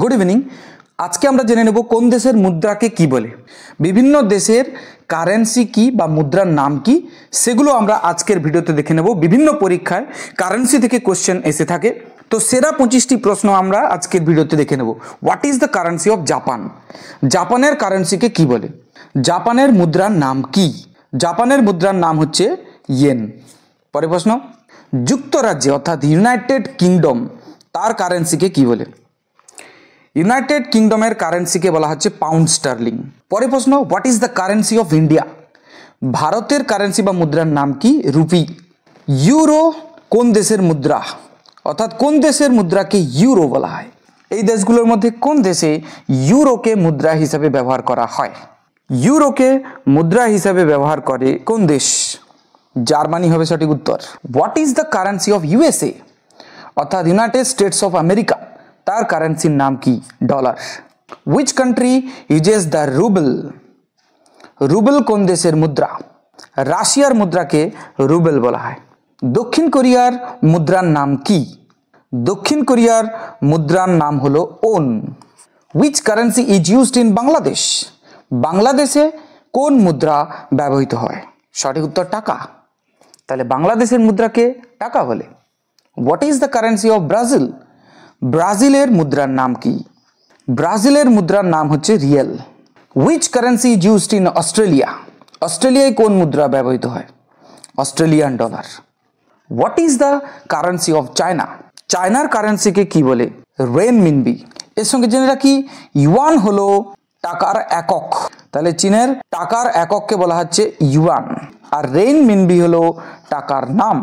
Good evening. आज के আমরা জেনে নেব কোন দেশের মুদ্রাকে কি বলে, বিভিন্ন দেশের কারেন্সি কি বা মুদ্রার নাম কি সেগুলো আমরা আজকের ভিডিওতে দেখে নেব। বিভিন্ন পরীক্ষায় কারেন্সি থেকে কোশ্চেন এসে থাকে, তো সেরা 25টি প্রশ্ন আমরা আজকের ভিডিওতে দেখে নেব। What is the currency of Japan? জাপানের কারেন্সিকে কি বলে? জাপানের মুদ্রার নাম কি? জাপানের মুদ্রার নাম হচ্ছে ইয়েন। পরের প্রশ্ন, যুক্তরাজ্য অর্থাৎ ইউনাইটেড কিংডম তার কারেন্সিকে কি বলে? ইউনাইটেড কিংডমের কারেন্সিকে বলা হচ্ছে পাউন্ড স্টার্লিং। পরের প্রশ্ন, what is the currency of India? ভারতের কারেন্সি বা মুদ্রার নাম কি? রুপি। ইউরো কোন দেশের মুদ্রা? অর্থাৎ কোন দেশের মুদ্রাকে ইউরো বলা হয়? এই দেশগুলোর মধ্যে কোন দেশে ইউরোকে মুদ্রা হিসাবে ব্যবহার করা হয়? ইউরোকে মুদ্রা হিসাবে ব্যবহার করে কোন দেশ? জার্মানি হবে সঠিক উত্তর। What is the currency of USA অর্থাৎ ইউনাইটেড স্টেটস অফ আমেরিকা তার কারেন্সির নাম কি? Dollar. Which country uses the Rubel? Rubel কোন দেশের মুদ্রা? রাশিয়ার মুদ্রাকে রুবেল বলা হয়। দক্ষিণ কোরিয়ার মুদ্রার নাম কি? দক্ষিণ কোরিয়ার মুদ্রার নাম হলো won. Which currency is used in Bangladesh? বাংলাদেশে কোন মুদ্রা ব্যবহৃত হয়? সঠিক উত্তর টাকা। তাহলে বাংলাদেশের মুদ্রাকে টাকা বলে। What is the currency of Brazil? ব্রাজিলের মুদ্রার নাম কি? ব্রাজিলের মুদ্রার নাম হচ্ছে real. Which currency is used in Australia? অস্ট্রেলিয়ায় কোন মুদ্রা ব্যবহৃত হয়? Australian dollar. What is the currency of China? চায়নার কারেন্সিকে কি বলে? রেনমিনবি। এর সঙ্গে জেনে রাখি ইউয়ান হলো টাকার একক, তাহলে চীনের টাকার একককে বলা হচ্ছে ইউয়ান, আর রেনমিনবি হলো টাকার নাম।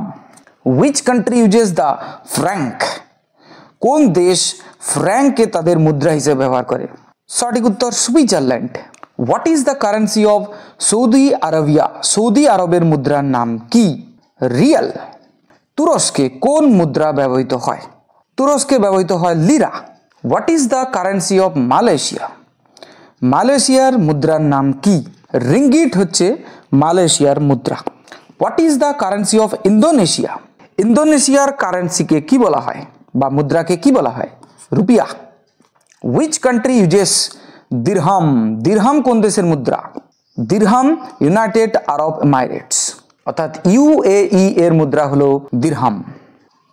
Which country uses the franc? কোন দেশ ফ্র্যাঙ্ককে তাদের মুদ্রা হিসেবে ব্যবহার করে? সঠিক উত্তর Switzerland. What is the currency of Saudi Arabia? Saudi আরবের মুদ্রার নাম কি? রিয়াল। তুরস্কে কোন মুদ্রা ব্যবহৃত হয়? তুরস্কে ব্যবহৃত হয় lira. What is the currency of Malaysia? মালয়েশিয়ার মুদ্রার নাম কি? রিঙ্গিট হচ্ছে মালয়েশিয়ার মুদ্রা। What is the currency of Indonesia? ইন্দোনেশিয়ার কারেন্সিকে কি বলা হয় বা মুদ্রাকে কি বলা হয়? Rupiah. Which country uses dirham? Dirham কোন দেশের মুদ্রা? দিরহাম ইউনাইটেড আরব এমিরেটস অর্থাৎ ইউএই এর মুদ্রা হলো dirham.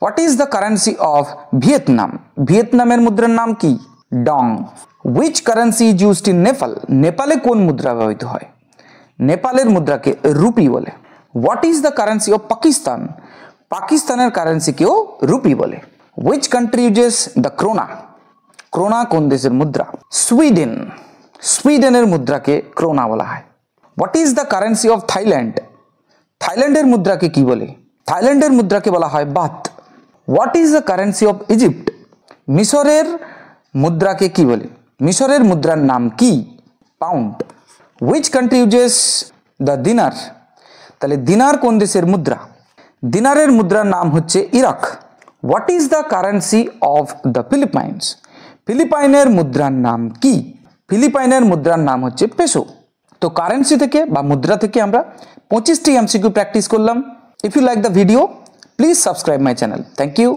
What is the currency of Vietnam? ভিয়েতনামের মুদ্রার নাম কি? Dong. Which currency is used in Nepal? নেপালে কোন মুদ্রা ব্যবহৃত হয়? নেপালের মুদ্রাকে রুপি বলে। What is the currency of Pakistan? পাকিস্তানের কারেন্সিকেও রুপি বলে। Which country uses the krona? Krona কোন দেশের মুদ্রা? সুইডেন। সুইডেনের মুদ্রাকে ক্রোনা বলা হয়। What is the currency of Thailand? থাইল্যান্ডের মুদ্রাকে কি বলে? থাইল্যান্ডের মুদ্রাকে বলা হয় baht. What is the currency of Egypt? মিশরের মুদ্রাকে কি বলে? মিশরের মুদ্রার নাম কি? Pound. Which country uses the dinar? তাহলে দিনার কোন দেশের মুদ্রা? দিনারের মুদ্রার নাম হচ্ছে Iraq. What is the currency of the Philippines? ফিলিপাইনের মুদ্রার নাম কি? ফিলিপাইনের মুদ্রার নাম হচ্ছে পেসো। তো কারেন্সি থেকে বা মুদ্রা থেকে আমরা 25টি এমসিকিউ প্র্যাকটিস করলাম। If you like the video please subscribe my channel. Thank you.